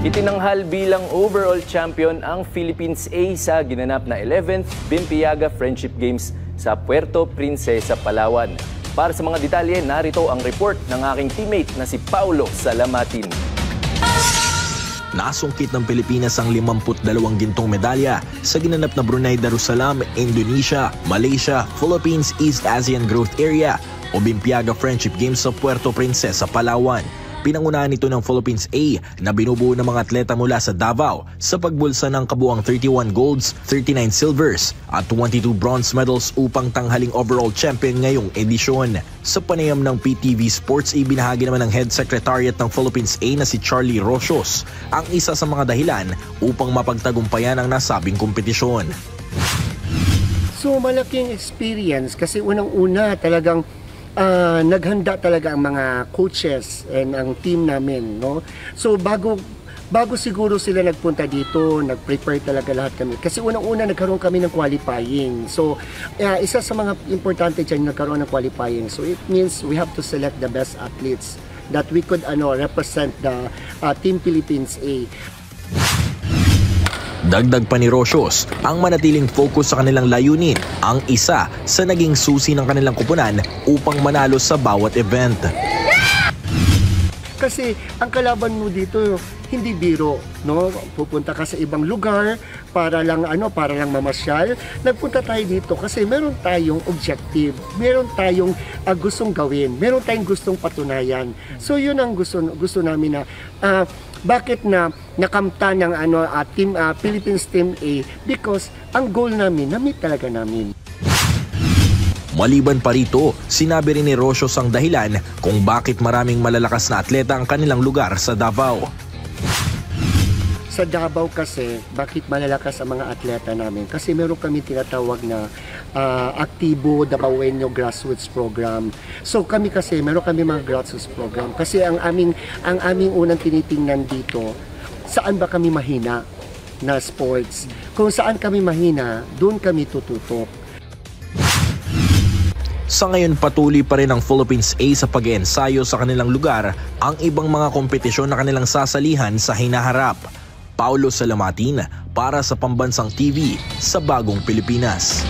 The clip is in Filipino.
Itinanghal bilang overall champion ang Philippines A sa ginanap na 11th Bimpiaga Friendship Games sa Puerto Princesa, Palawan. Para sa mga detalye, narito ang report ng aking teammate na si Paulo Salamatin. Nasungkit ng Pilipinas ang 52 gintong medalya sa ginanap na Brunei Darussalam, Indonesia, Malaysia, Philippines East Asian Growth Area o Bimpiaga Friendship Games sa Puerto Princesa, Palawan. Pinangunahan ito ng Philippines A na binubuo ng mga atleta mula sa Davao sa pagbulsa ng kabuang 31 golds, 39 silvers at 22 bronze medals upang tanghaling overall champion ngayong edisyon. Sa panayam ng PTV Sports, ibinahagi naman ng Head Secretariat ng Philippines A na si Charlie Rocios ang isa sa mga dahilan upang mapagtagumpayan ang nasabing kompetisyon. So malaking experience kasi unang-una talagang naghanda talaga ang mga coaches and ang team namin, no? So bago siguro sila nagpunta dito, nag-prepare talaga lahat kami. Kasi unang-una nagkaroon kami ng qualifying. So isa sa mga importante dyan, nagkaroon ng qualifying. So it means we have to select the best athletes that we could represent the Team Philippines A. Dagdag pa ni Rocios, ang manatiling focus sa kanilang layunin ang isa sa naging susi ng kanilang kupunan upang manalo sa bawat event. Kasi ang kalaban mo dito hindi biro, no? Pupunta ka sa ibang lugar para lang mamasyal. Nagpunta tayo dito kasi meron tayong objective, meron tayong gustong gawin, meron tayong gustong patunayan. So yun ang gusto namin na bakit na nakamta ng team Philippines Team A, because ang goal namin na-meet talaga namin. Maliban pa rito, sinabi rin ni Rocios ang dahilan kung bakit maraming malalakas na atleta ang kanilang lugar sa Davao. Sa Davao kasi, bakit malalakas ang mga atleta namin? Kasi meron kami tinatawag na Aktibo Davaoenyo Grassroots Program. So kami kasi, meron kami mga grassroots program. Kasi ang aming unang tinitingnan dito, saan ba kami mahina na sports? Kung saan kami mahina, doon kami tututok. Sa ngayon, patuloy pa rin ang Philippines A sa pag-iensayo sa kanilang lugar ang ibang mga kompetisyon na kanilang sasalihan sa hinaharap. Paulo Salamatin para sa Pambansang TV sa Bagong Pilipinas.